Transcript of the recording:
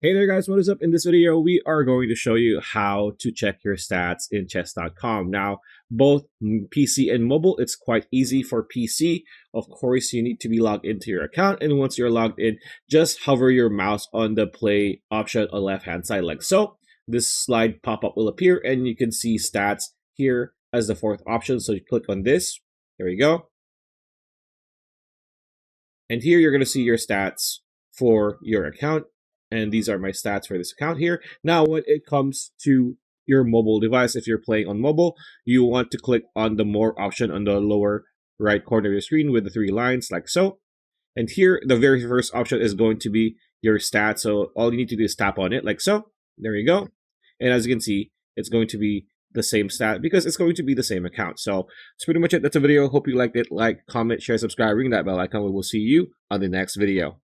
Hey there guys, what is up? In this video, we are going to show you how to check your stats in chess.com. Now, both PC and mobile, it's quite easy. For PC, of course, you need to be logged into your account. And once you're logged in, just hover your mouse on the play option on the left-hand side like so. This slide pop-up will appear and you can see stats here as the fourth option. So you click on this. There you go. And here you're going to see your stats for your account. And these are my stats for this account here. Now, when it comes to your mobile device, if you're playing on mobile, you want to click on the more option on the lower right corner of your screen with the three lines like so. And here, the very first option is going to be your stats. So all you need to do is tap on it like so. There you go. And as you can see, it's going to be the same stat because it's going to be the same account. So that's pretty much it. That's a video. Hope you liked it. Like, comment, share, subscribe, ring that bell icon. We will see you on the next video.